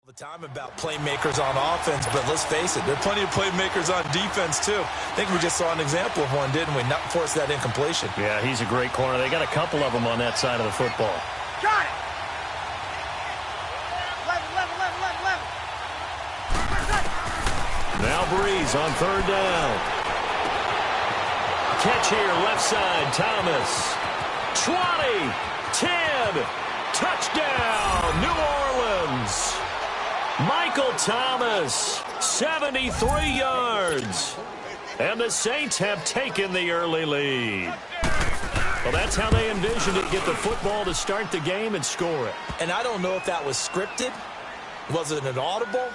The time about playmakers on offense, but let's face it, there are plenty of playmakers on defense too. I think we just saw an example of one, didn't we? Not force that incompletion. Yeah, he's a great corner. They got a couple of them on that side of the football. Got it! 11. Now Breeze on third down. Catch here, left side, Thomas. 20, 10, touchdown, New Orleans. Michael Thomas, 73 yards. And the Saints have taken the early lead. Well, that's how they envisioned it, get the football to start the game and score it. And I don't know if that was scripted. Was it an audible?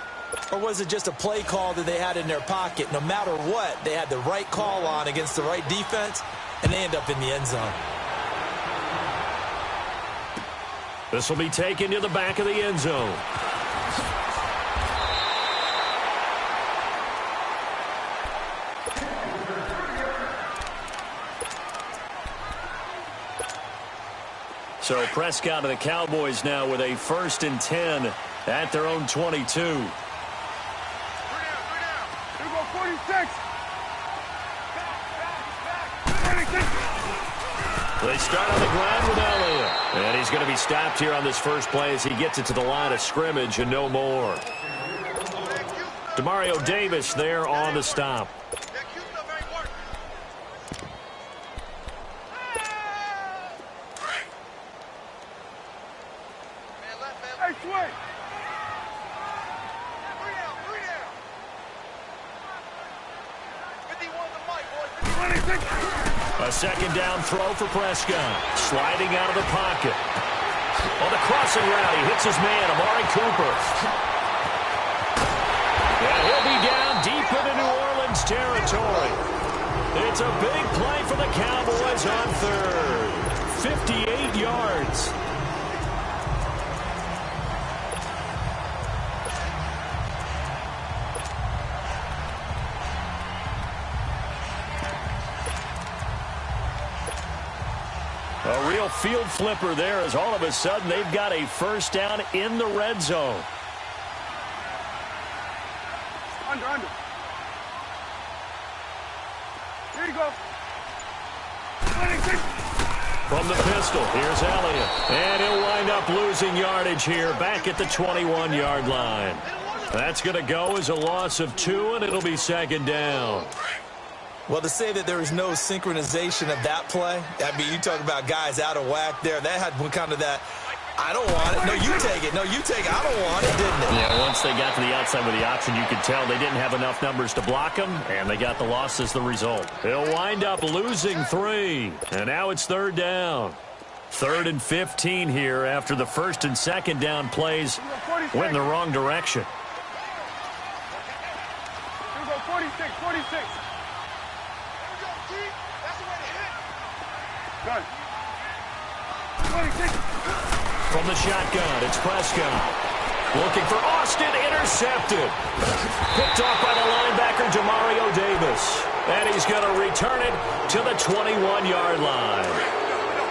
Or was it just a play call that they had in their pocket? No matter what, they had the right call on against the right defense, and they end up in the end zone. This will be taken to the back of the end zone. So Prescott of the Cowboys now with a 1st and 10 at their own 22. Here we go, 46. They start on the ground with Elliott. And he's going to be stopped here on this first play as he gets it to the line of scrimmage and no more. Demario Davis there on the stop. A second down throw for Prescott. Sliding out of the pocket. On the crossing route, he hits his man, Amari Cooper. And he'll be down deep into New Orleans territory. It's a big play for the Cowboys on third. 58 yards. A real field flipper there as all of a sudden they've got a first down in the red zone. Under. Here you go. 26. From the pistol, here's Elliott. And he'll wind up losing yardage here back at the 21-yard line. That's going to go as a loss of 2, and it'll be second down. Well, to say that there was no synchronization of that play, I mean, you talk about guys out of whack there. That had kind of that, I don't want it. No, you take it. No, you take it. I don't want it, didn't it? Yeah, once they got to the outside with the option, you could tell they didn't have enough numbers to block them, and they got the loss as the result. He'll wind up losing 3, and now it's third down. 3rd and 15 here after the 1st and 2nd down plays went in the wrong direction. Here we go, 46. Gun. 26. From the shotgun, it's Prescott. Looking for Austin, intercepted. Picked off by the linebacker, Demario Davis. And he's going to return it to the 21-yard line.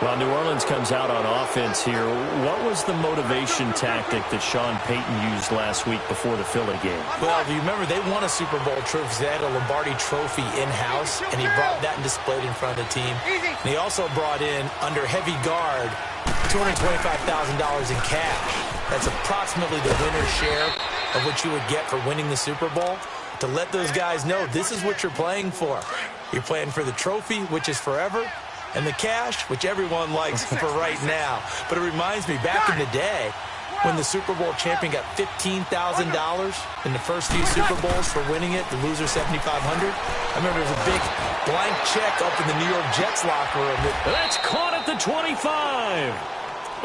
Well, New Orleans comes out on offense here. What was the motivation tactic that Sean Payton used last week before the Philly game? Well, if you remember, they won a Super Bowl trophy. They had a Lombardi trophy in-house, and he brought that and displayed in front of the team. And he also brought in, under heavy guard, $225,000 in cash. That's approximately the winner's share of what you would get for winning the Super Bowl. To let those guys know this is what you're playing for. You're playing for the trophy, which is forever, and the cash, which everyone likes for right now. But it reminds me, back in the day, when the Super Bowl champion got $15,000 in the first few Super Bowls for winning it, the loser $7,500. I remember there was a big blank check up in the New York Jets locker room. That's caught at the 25.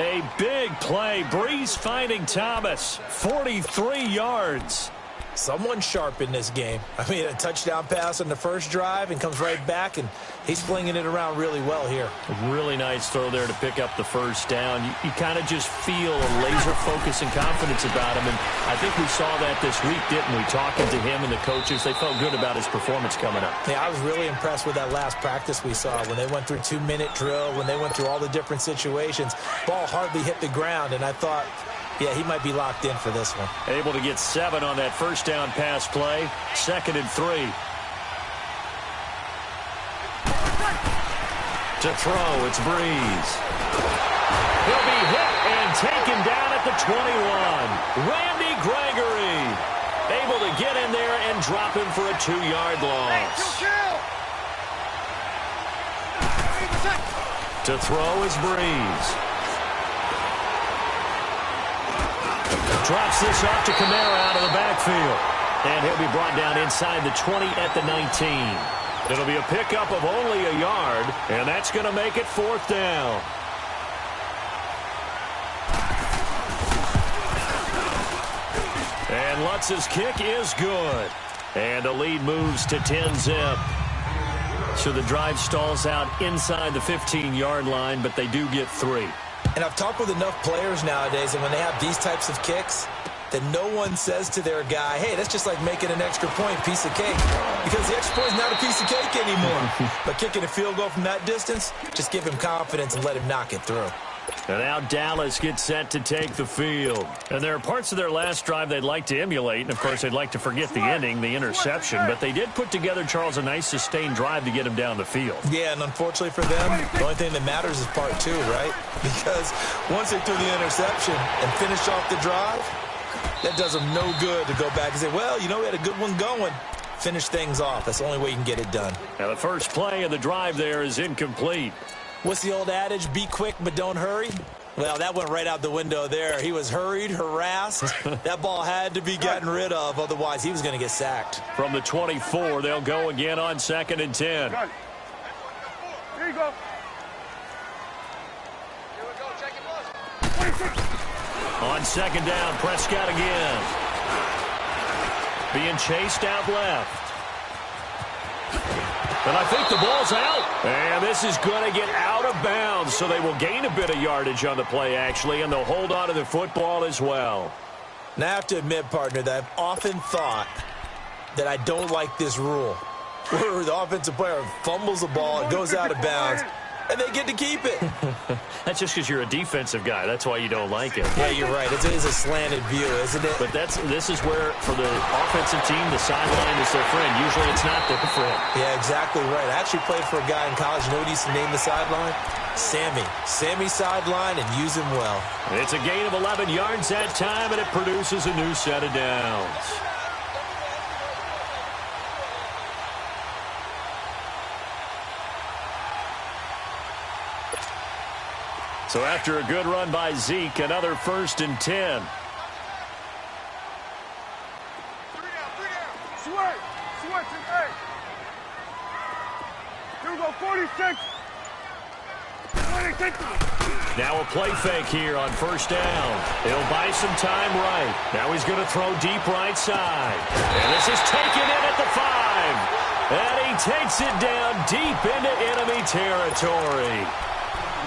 A big play. Breeze finding Thomas. 43 yards. Someone sharp in this game. I mean, a touchdown pass on the first drive and comes right back, and he's flinging it around really well here. A really nice throw there to pick up the first down. You kind of just feel a laser focus and confidence about him, and I think we saw that this week, didn't we? Talking to him and the coaches, they felt good about his performance coming up. Yeah, I was really impressed with that last practice we saw when they went through 2-minute drill, when they went through all the different situations. Ball hardly hit the ground, and I thought, Yeah, he might be locked in for this one. Able to get 7 on that first down pass play. 2nd and 3. To throw, it's Breeze. He'll be hit and taken down at the 21. Randy Gregory able to get in there and drop him for a 2-yard loss. To throw is Breeze. Drops this off to Kamara out of the backfield. And he'll be brought down inside the 20 at the 19. It'll be a pickup of only a yard, and that's going to make it 4th down. And Lutz's kick is good. And the lead moves to 10-zip. So the drive stalls out inside the 15-yard line, but they do get 3. And I've talked with enough players nowadays, and when they have these types of kicks, that no one says to their guy, hey, that's just like making an extra point, piece of cake. Because the extra point is not a piece of cake anymore. But kicking a field goal from that distance, just give him confidence and let him knock it through. And now Dallas gets set to take the field. And there are parts of their last drive they'd like to emulate. And, of course, they'd like to forget the ending, the interception. But they did put together, Charles, a nice sustained drive to get him down the field. Yeah, and unfortunately for them, the only thing that matters is part 2, right? Because once they threw the interception and finished off the drive, that does them no good to go back and say, well, you know, we had a good one going. Finish things off. That's the only way you can get it done. Now, the first play of the drive there is incomplete. What's the old adage? Be quick, but don't hurry. Well, that went right out the window there. He was hurried, harassed. That ball had to be gotten rid of. Otherwise, he was going to get sacked. From the 24, they'll go again on 2nd and 10. Here you go. On 2nd down, Prescott again. Being chased out left. And I think the ball's out. And this is going to get out of bounds, so they will gain a bit of yardage on the play, actually, and they'll hold on to the football as well. Now, I have to admit, partner, that I've often thought that I don't like this rule, where the offensive player fumbles the ball, it goes out of bounds, and they get to keep it. That's just because you're a defensive guy. That's why you don't like it. Yeah, you're right. It is a slanted view, isn't it? But this is where, for the offensive team, the sideline is their friend. Usually it's not their friend. Yeah, exactly right. I actually played for a guy in college. You know what he used to name the sideline? Sammy. Sammy sideline, and use him well. It's a gain of 11 yards that time, and it produces a new set of downs. So after a good run by Zeke, another 1st and 10. Switch, hey. Here we go, 46. Now a play fake here on 1st down. He'll buy some time right. Now he's going to throw deep right side. And this is taken in at the 5. And he takes it down deep into enemy territory.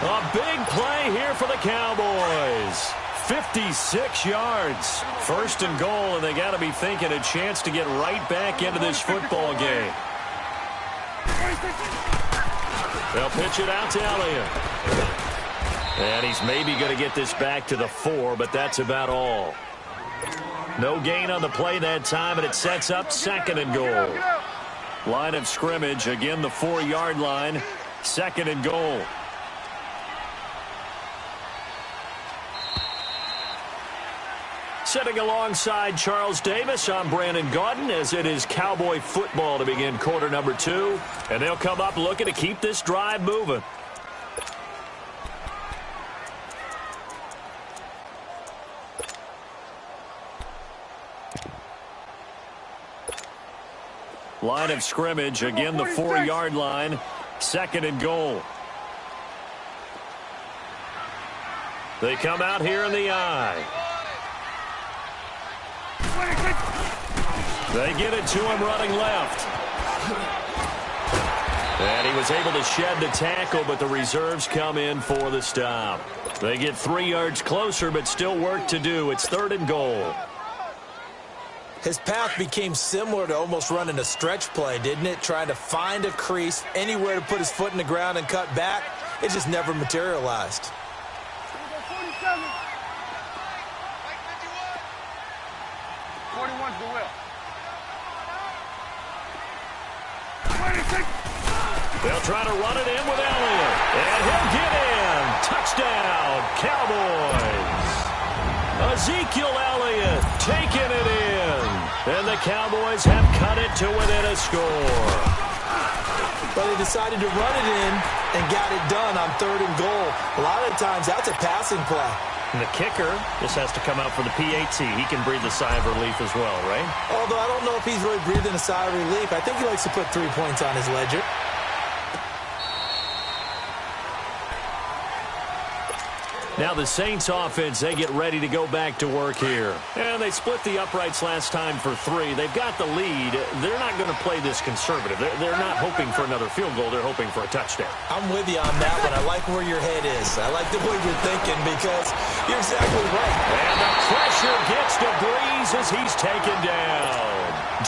A big play here for the Cowboys. 56 yards. 1st and goal, and they got to be thinking a chance to get right back into this football game. They'll pitch it out to Elliott. And he's maybe going to get this back to the 4, but that's about all. No gain on the play that time, and it sets up 2nd and goal. Line of scrimmage, again the 4-yard line. 2nd and goal. Sitting alongside Charles Davis, I'm Brandon Gaudin, as it is Cowboy football to begin quarter number 2. And they'll come up looking to keep this drive moving. Line of scrimmage, again the 4-yard line. 2nd and goal. They come out here in the eye. They get it to him running left. And he was able to shed the tackle, but the reserves come in for the stop. They get 3 yards closer, but still work to do. It's 3rd and goal. His path became similar to almost running a stretch play, didn't it? Trying to find a crease, anywhere to put his foot in the ground and cut back. It just never materialized. 41's the will. 26. They'll try to run it in with Elliott. And he'll get in. Touchdown, Cowboys. Ezekiel Elliott taking it in. And the Cowboys have cut it to within a score. But they decided to run it in and got it done on 3rd and goal. A lot of the times, that's a passing play. And the kicker just has to come out for the PAT. He can breathe a sigh of relief as well, right? Although I don't know if he's really breathing a sigh of relief. I think he likes to put 3 points on his ledger. Now the Saints offense, they get ready to go back to work here. And they split the uprights last time for 3. They've got the lead. They're not going to play this conservative. They're not hoping for another field goal. They're hoping for a touchdown. I'm with you on that one. I like where your head is. I like the way you're thinking because you're exactly right. And the pressure gets to Breeze as he's taken down.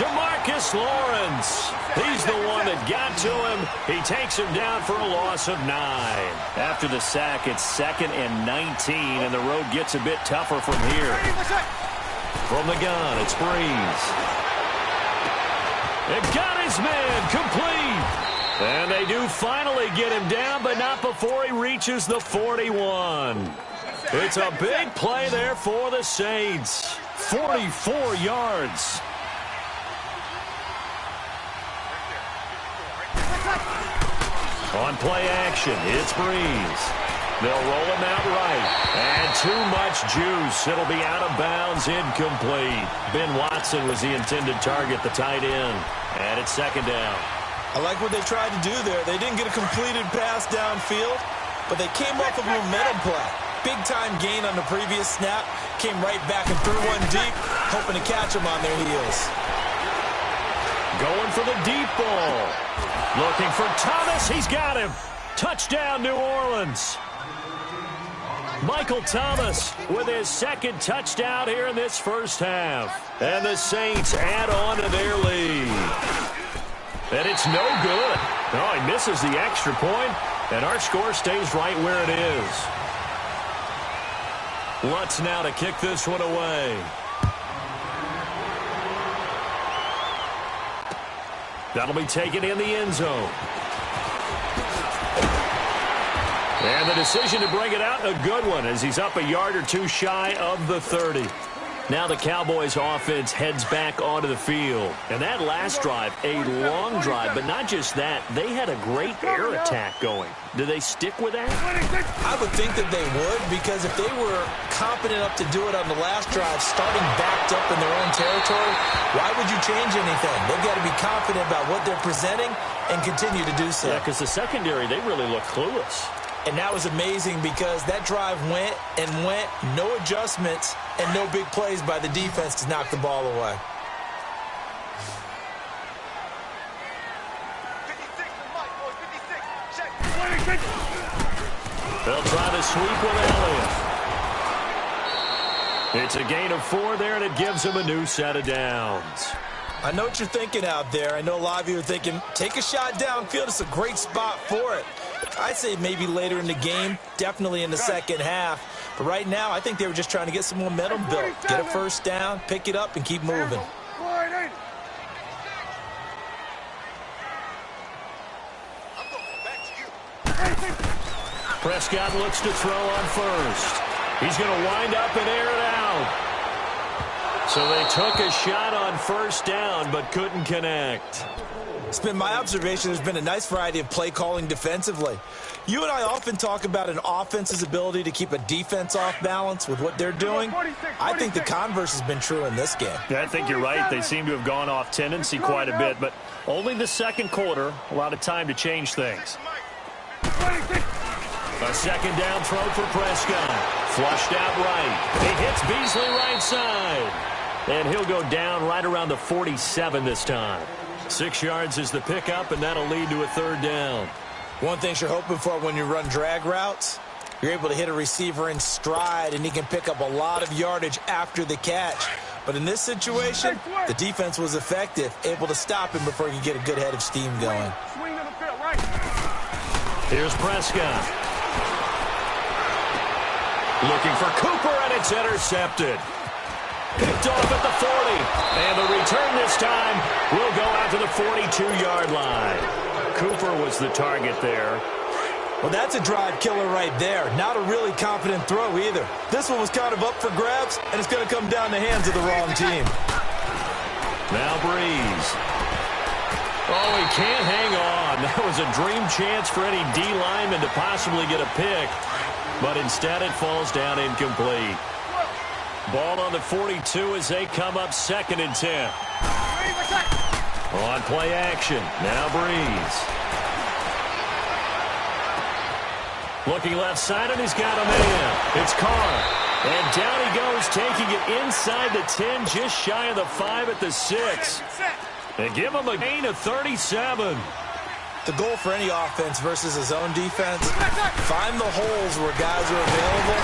DeMarcus Lawrence. He's the one that got to him. He takes him down for a loss of 9. After the sack, it's 2nd and 19, and the road gets a bit tougher from here. From the gun, it's Breeze. It got his man complete. And they do finally get him down, but not before he reaches the 41. It's a big play there for the Saints. 44 yards. On play action, it's Breeze. They'll roll him out right. And too much juice. It'll be out of bounds, incomplete. Ben Watson was the intended target, the tight end. And it's 2nd down. I like what they tried to do there. They didn't get a completed pass downfield, but they came off of a momentum play. Big-time gain on the previous snap. Came right back and threw one deep, hoping to catch them on their heels. Going for the deep ball. Looking for Thomas. He's got him. Touchdown, New Orleans. Michael Thomas with his 2nd touchdown here in this first half. And the Saints add on to their lead. And it's no good. Oh, he misses the extra point, and our score stays right where it is. Lutz now to kick this one away. That'll be taken in the end zone. And the decision to bring it out, a good one, as he's up a yard or 2 shy of the 30. Now the Cowboys offense heads back onto the field. And that last drive, a long drive, but not just that. They had a great air attack going. Do they stick with that? I would think that they would, because if they were competent enough to do it on the last drive, starting backed up in their own territory, why would you change anything? They've got to be confident about what they're presenting and continue to do so. Yeah, because the secondary, they really look clueless. And that was amazing because that drive went and went, no adjustments, and no big plays by the defense to knock the ball away. 56 for Mike, boy, 56. Check. 26. They'll try to sweep with Elliott. It's a gain of 4 there, and it gives them a new set of downs. I know what you're thinking out there. I know a lot of you are thinking, take a shot downfield. It's a great spot for it. I'd say maybe later in the game, definitely in the second half. But right now, I think they were just trying to get some momentum built. Get a first down, pick it up, and keep moving. Prescott looks to throw on first. He's going to wind up and air it out. So they took a shot on first down, but couldn't connect. It's been my observation there's been a nice variety of play calling defensively. You and I often talk about an offense's ability to keep a defense off balance with what they're doing. I think the converse has been true in this game. Yeah, I think you're right. They seem to have gone off tendency quite a bit, but only the second quarter, a lot of time to change things. A second down throw for Prescott. Flushed out right. He hits Beasley right side. And he'll go down right around the 47 this time. 6 yards is the pickup, and that'll lead to a third down. One thing you're hoping for when you run drag routes, you're able to hit a receiver in stride, and he can pick up a lot of yardage after the catch. But in this situation, the defense was effective, able to stop him before he could get a good head of steam going. Swing to the field, right. Here's Prescott. Looking for Cooper, and it's intercepted. Picked off at the 40. And the return this time will go out to the 42-yard line. Cooper was the target there. Well, that's a drive killer right there. Not a really confident throw either. This one was kind of up for grabs, and it's going to come down the hands of the wrong team. Now Breeze. Oh, he can't hang on. That was a dream chance for any D lineman to possibly get a pick, but instead it falls down incomplete. Ball on the 42 as they come up 2nd and 10. On play action. Now Breeze. Looking left side, and he's got a man. It's Carr. And down he goes, taking it inside the 10, just shy of the 5 at the 6. And give him a gain of 37. The goal for any offense versus his own defense, find the holes where guys are available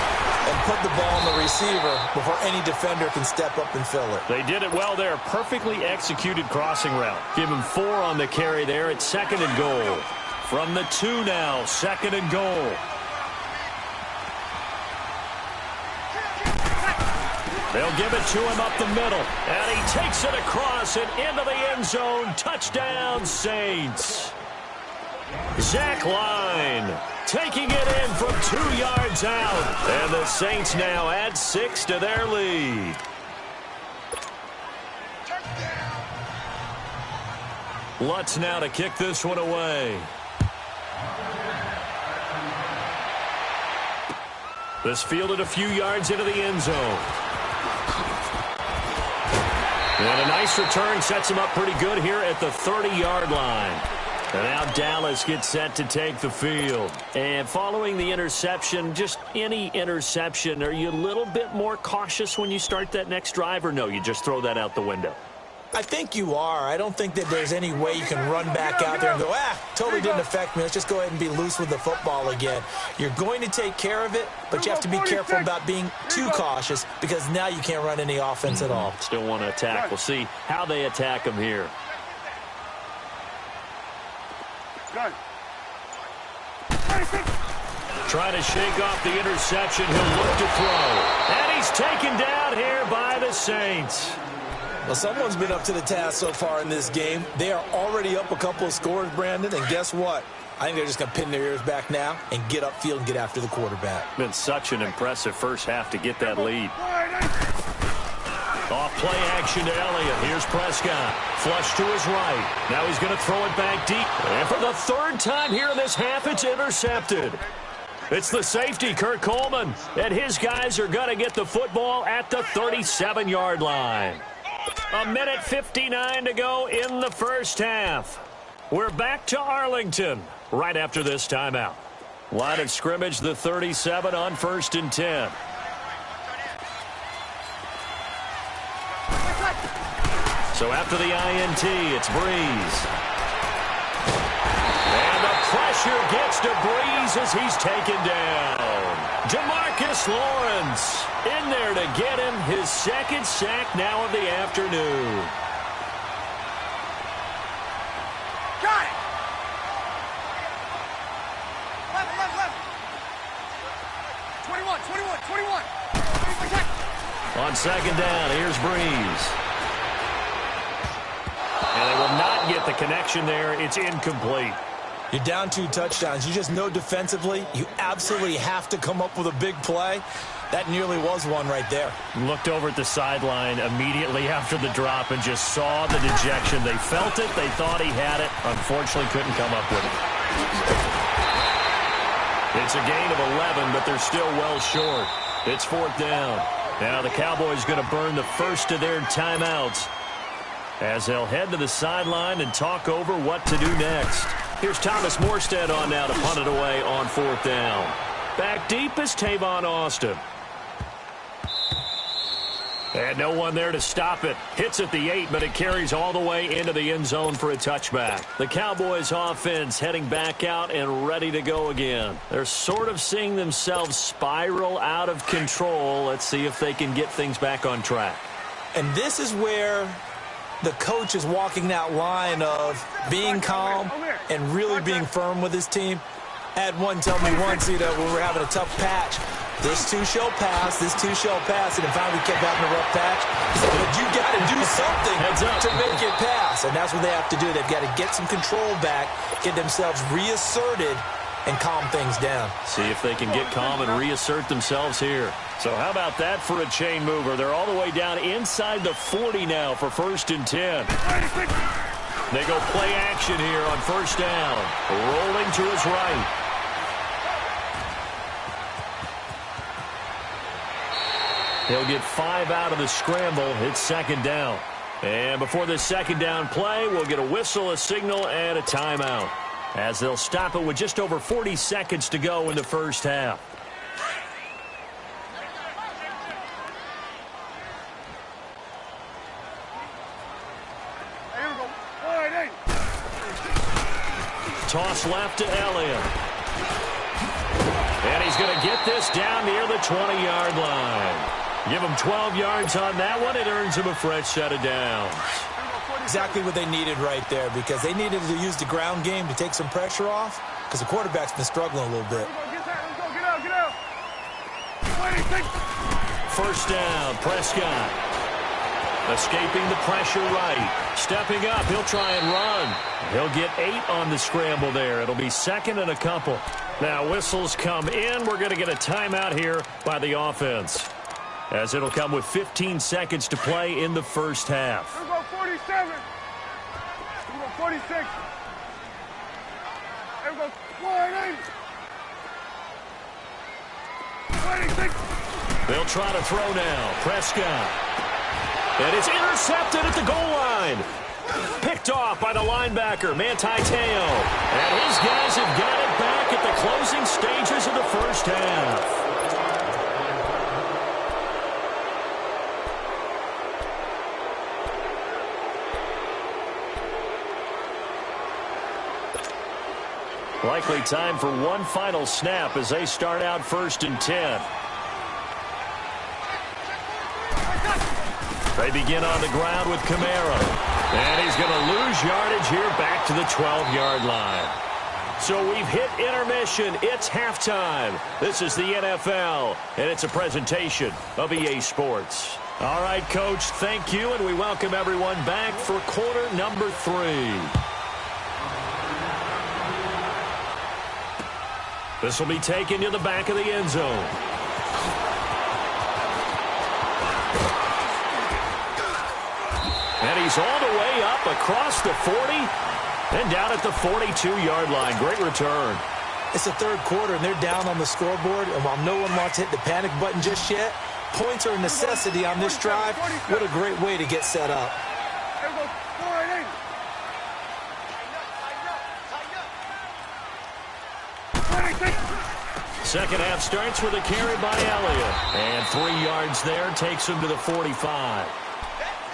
and put the ball on the receiver before any defender can step up and fill it. They did it well there. Perfectly executed crossing route. Give him 4 on the carry there at 2nd and goal. From the 2 now, 2nd and goal. They'll give it to him up the middle. And he takes it across and into the end zone. Touchdown, Saints. Zach Line taking it in from 2 yards out. And the Saints now add 6 to their lead. Lutz now to kick this one away. This fielded a few yards into the end zone. And a nice return sets him up pretty good here at the 30-yard line. And now Dallas gets set to take the field. And following the interception, just any interception, are you a little bit more cautious when you start that next drive, or no, you just throw that out the window? I think you are. I don't think that there's any way you can run back out there and go, totally didn't affect me. Let's just go ahead and be loose with the football again. You're going to take care of it, but you have to be careful about being too cautious because now you can't run any offense at all. Still want to attack. We'll see how they attack him here. Trying to shake off the interception. He'll look to throw. And he's taken down here by the Saints. Well, someone's been up to the task so far in this game. They are already up a couple of scores, Brandon, and guess what? I think they're just going to pin their ears back now and get upfield and get after the quarterback. Been such an impressive first half to get that lead. Off play action to Elliott. Here's Prescott. Flush to his right. Now he's going to throw it back deep. And for the 3rd time here in this half, it's intercepted. It's the safety, Kurt Coleman. And his guys are going to get the football at the 37-yard line. 1:59 to go in the first half. We're back to Arlington right after this timeout. Line of scrimmage, the 37 on 1st and 10. So after the INT, it's Breeze. And the pressure gets to Breeze as he's taken down. Demarcus Lawrence in there to get him his 2nd sack now of the afternoon. Got it! Left. 21. On 2nd down, here's Breeze. And they will not get the connection there. It's incomplete. You're down 2 touchdowns. You just know defensively you absolutely have to come up with a big play. That nearly was one right there. Looked over at the sideline immediately after the drop and just saw the dejection. They felt it. They thought he had it. Unfortunately, couldn't come up with it. It's a gain of 11, but they're still well short. It's 4th down. Now the Cowboys going to burn the first of their timeouts as they'll head to the sideline and talk over what to do next. Here's Thomas Morstead on now to punt it away on 4th down. Back deep is Tavon Austin. And no one there to stop it. Hits at the 8, but it carries all the way into the end zone for a touchback. The Cowboys offense heading back out and ready to go again. They're sort of seeing themselves spiral out of control. Let's see if they can get things back on track. And this is where the coach is walking that line of being calm and really being firm with his team. I had one tell me once, when we were having a tough patch, This too shall pass. This too shall pass. And if finally kept having a rough patch, he said, but you got to do something to make it pass. And that's what they have to do. They've got to get some control back, get themselves reasserted, and calm things down. See if they can get calm and reassert themselves here. So how about that for a chain mover? They're all the way down inside the 40 now for 1st and 10. They go play action here on 1st down. Rolling to his right. He'll get 5 out of the scramble. It's 2nd down. And before this 2nd down play, we'll get a whistle, a signal, and a timeout, as they'll stop it with just over 40 seconds to go in the 1st half. Toss left to Elliott. And he's going to get this down near the 20-yard line. Give him 12 yards on that one. It earns him a fresh set of downs. Exactly what they needed right there, because they needed to use the ground game to take some pressure off, because the quarterback's been struggling a little bit. Get out. 1st down, Prescott. Escaping the pressure right. Stepping up, he'll try and run. He'll get 8 on the scramble there. It'll be 2nd and a couple. Now whistles come in. We're going to get a timeout here by the offense, as it'll come with 15 seconds to play in the 1st half. Here we go, 47. Here we go, 46. Here we go, 26. They'll try to throw now. Prescott. And it's intercepted at the goal line. Picked off by the linebacker, Manti Te'o. And his guys have got it back at the closing stages of the 1st half. Likely time for one final snap as they start out 1st and 10. They begin on the ground with Kamara. And he's going to lose yardage here back to the 12-yard line. So we've hit intermission. It's halftime. This is the NFL, and it's a presentation of EA Sports. All right, Coach, thank you, and we welcome everyone back for quarter number 3. This will be taken to the back of the end zone. And he's all the way up across the 40 and down at the 42-yard line. Great return. It's the 3rd quarter, and they're down on the scoreboard. And while no one wants to hit the panic button just yet, points are a necessity on this drive. What a great way to get set up. Second half starts with a carry by Elliott. And 3 yards there takes him to the 45.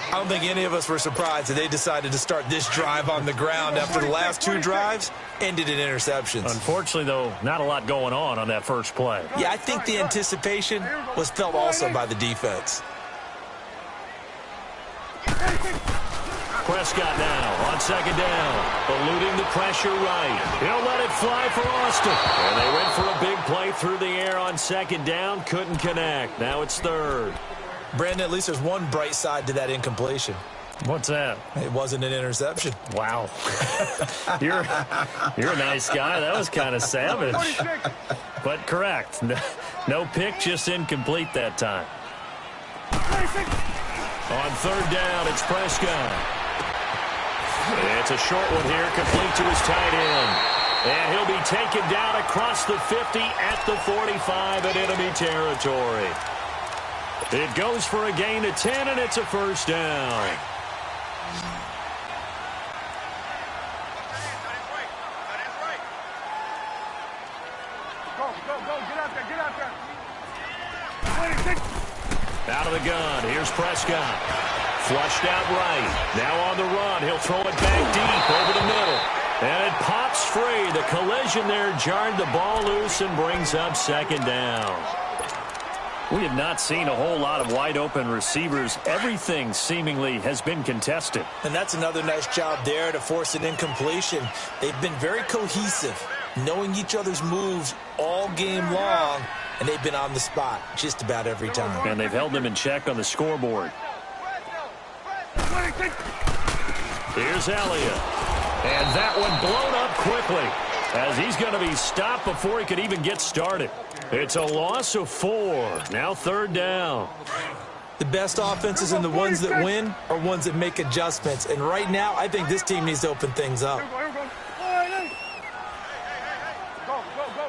I don't think any of us were surprised that they decided to start this drive on the ground after the last 2 drives ended in interceptions. Unfortunately, though, not a lot going on that first play. Yeah, I think the anticipation was felt also by the defense. Prescott now on 2nd down, eluding the pressure right. He'll let it fly for Austin. And they went for a big play through the air on 2nd down, couldn't connect. Now it's 3rd. Brandon, at least there's one bright side to that incompletion. What's that? It wasn't an interception. Wow. You're a nice guy. That was kind of savage. But correct. No pick, just incomplete that time. On 3rd down, it's Prescott. It's a short one here, complete to his tight end. And he'll be taken down across the 50 at the 45 in enemy territory. It goes for a gain of 10, and it's a 1st down. Go, get out there. Out of the gun, here's Prescott. Flushed out right. Now on the run, he'll throw it back deep over the middle. And it pops free. The collision there jarred the ball loose and brings up 2nd down. We have not seen a whole lot of wide-open receivers. Everything seemingly has been contested. And that's another nice job there to force an incompletion. They've been very cohesive, knowing each other's moves all game long, and they've been on the spot just about every time. And they've held them in check on the scoreboard. Here's Elliott. And that one blown up quickly, as he's going to be stopped before he could even get started. It's a loss of 4. Now 3rd down. The best offenses and the ones that win are ones that make adjustments. And right now, I think this team needs to open things up. Go,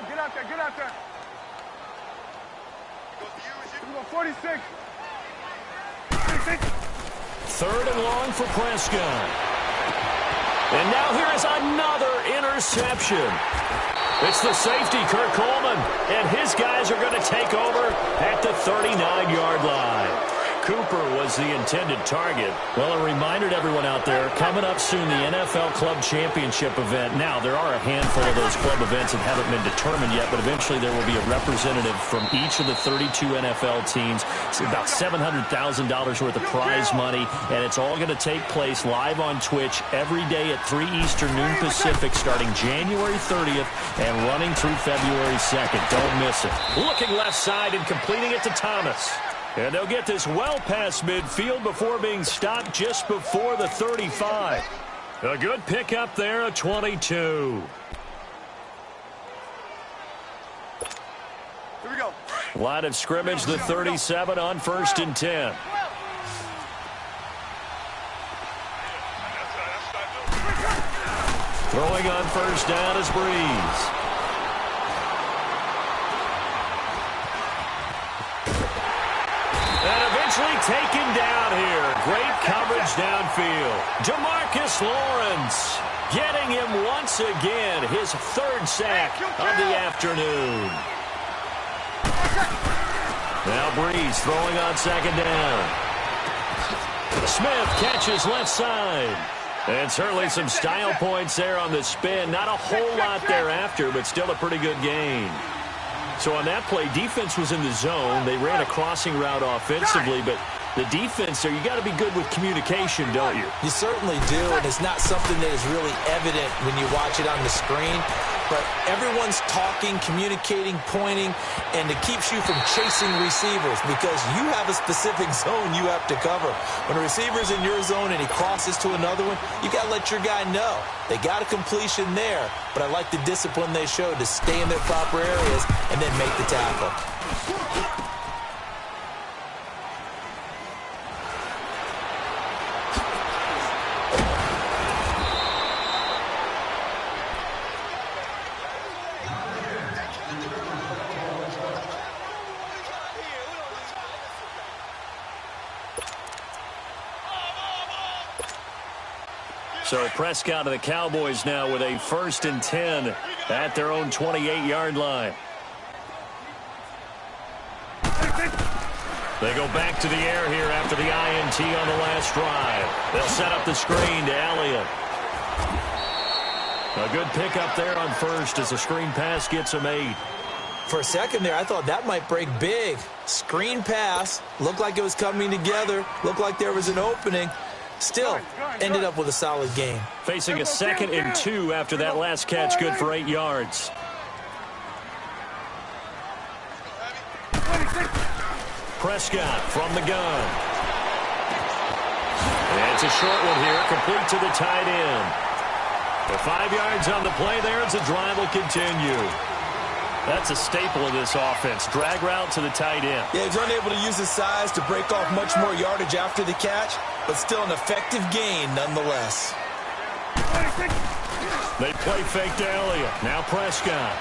get out there. 46. 3rd and long for Prescott. And now here is another interception. It's the safety, Kirk Coleman, and his guys are going to take over at the 39-yard line. Cooper was the intended target. Well, a reminder to everyone out there, coming up soon, the NFL Club Championship event. Now, there are a handful of those club events that haven't been determined yet, but eventually there will be a representative from each of the 32 NFL teams. It's about $700,000 worth of prize money, and it's all going to take place live on Twitch every day at 3 Eastern, noon Pacific, starting January 30th and running through February 2nd. Don't miss it. Looking left side and completing it to Thomas. And they'll get this well past midfield before being stopped just before the 35. A good pickup there, a 22. Here we go. Line of scrimmage, the 37 on 1st and 10. Throwing on 1st down is Breeze. And eventually taken down here. Great coverage downfield. Jamarcus Lawrence getting him once again his 3rd sack of the afternoon. Now Breeze throwing on 2nd down. Smith catches left side. And certainly some style points there on the spin. Not a whole lot thereafter, but still a pretty good gain. So on that play, defense was in the zone. They ran a crossing route offensively, but the defense there, you got to be good with communication, don't you? You certainly do, and it's not something that is really evident when you watch it on the screen. But everyone's talking, communicating, pointing, and it keeps you from chasing receivers because you have a specific zone you have to cover. When a receiver's in your zone and he crosses to another one, you got to let your guy know. They got a completion there, but I like the discipline they showed to stay in their proper areas and then make the tackle. So Prescott of the Cowboys now with a 1st and 10 at their own 28-yard line. They go back to the air here after the INT on the last drive. They'll set up the screen to Elliott. A good pickup there on 1st as the screen pass gets him 8. For a second there, I thought that might break big. Screen pass, looked like it was coming together, looked like there was an opening. Still ended up with a solid game. Facing a 2nd and 2 after that last catch, good for 8 yards. Prescott from the gun. And it's a short one here, complete to the tight end. The 5 yards on the play there as the drive will continue. That's a staple of this offense. Drag route to the tight end. Yeah, he's unable to use his size to break off much more yardage after the catch, but still an effective gain nonetheless. They play fake to Elliott. Now Prescott.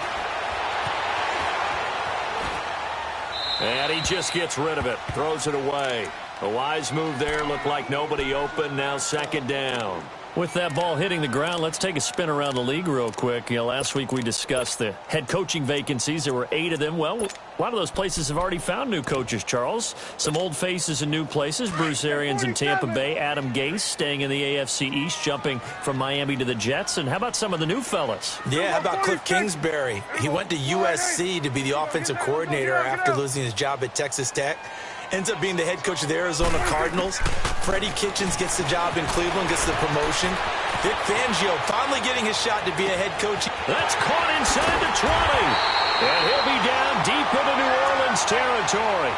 And he just gets rid of it. Throws it away. A wise move there. Looked like nobody open. Now 2nd down. With that ball hitting the ground, let's take a spin around the league real quick. You know, last week we discussed the head coaching vacancies. There were 8 of them. Well, a lot of those places have already found new coaches, Charles. Some old faces in new places. Bruce Arians in Tampa Bay. Adam Gase staying in the AFC East, jumping from Miami to the Jets. And how about some of the new fellas? Yeah, how about Cliff Kingsbury? He went to USC to be the offensive coordinator after losing his job at Texas Tech. ends up being the head coach of the Arizona Cardinals. Freddie Kitchens gets the job in Cleveland, gets the promotion. Vic Fangio finally getting his shot to be a head coach. That's caught inside the 20. And he'll be down deep into New Orleans territory.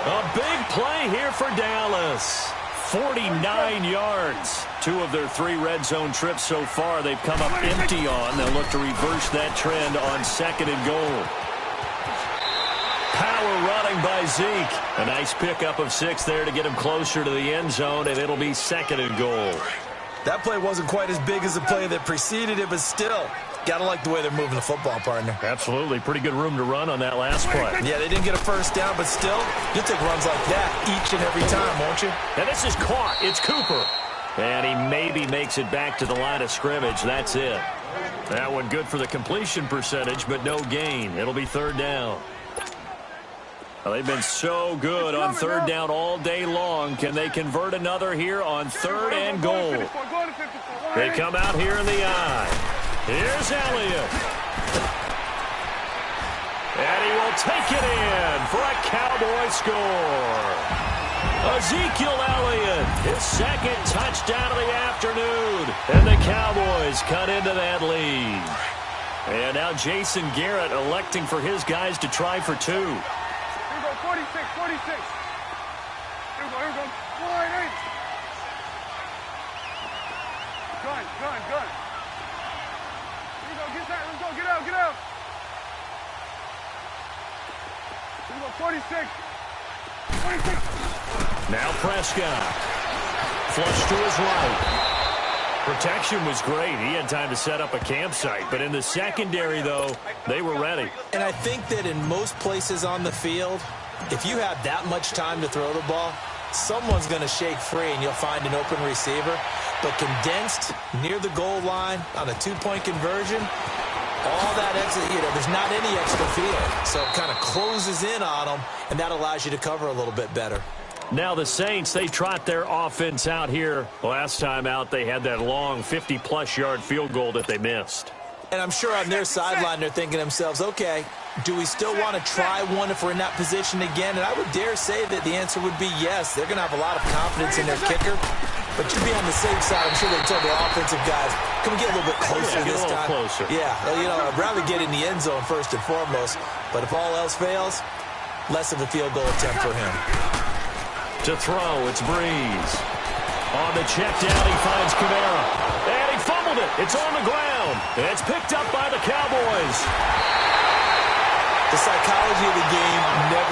A big play here for Dallas. 49 yards. 2 of their 3 red zone trips so far they've come up empty on. They'll look to reverse that trend on 2nd and goal. Power running by Zeke. A nice pickup of 6 there to get him closer to the end zone, and it'll be 2nd and goal. That play wasn't quite as big as the play that preceded it, but still, gotta like the way they're moving the football, partner. Absolutely. Pretty good room to run on that last play. Yeah, they didn't get a first down, but still, you'll take runs like that each and every time, won't you? And this is caught. It's Cooper. And he maybe makes it back to the line of scrimmage. That's it. That one good for the completion percentage, but no gain. It'll be 3rd down. Well, they've been so good on 3rd down all day long. Can they convert another here on 3rd and goal? They come out here in the eye. Here's Elliott. And he will take it in for a Cowboy score. Ezekiel Elliott, his 2nd touchdown of the afternoon. And the Cowboys cut into that lead. And now Jason Garrett electing for his guys to try for 2. 46. Here we go. 48. Gun. Here we go, get that, let's go, get out. Here we go, 46. Now Prescott. Flush to his right. Protection was great. He had time to set up a campsite. But in the secondary, though, they were ready. And I think that in most places on the field, if you have that much time to throw the ball, someone's going to shake free and you'll find an open receiver. But condensed near the goal line on a 2-point conversion, all that extra, there's not any extra field. So it kind of closes in on them, and that allows you to cover a little bit better. Now the Saints, they trot their offense out here. Last time out, they had that long 50-plus yard field goal that they missed. And I'm sure on their sideline, they're thinking to themselves, okay, do we still want to try one if we're in that position again? And I would dare say that the answer would be yes. They're going to have a lot of confidence in their kicker. But to be on the safe side, I'm sure they told their offensive guys, can we get a little bit closer this time? Closer. Yeah, I'd rather get in the end zone first and foremost. But if all else fails, less of a field goal attempt for him. To throw, it's Breeze. On the check down, he finds Kamara. And he fumbled it. It's on the ground. It's picked up by the Cowboys. The psychology of the game never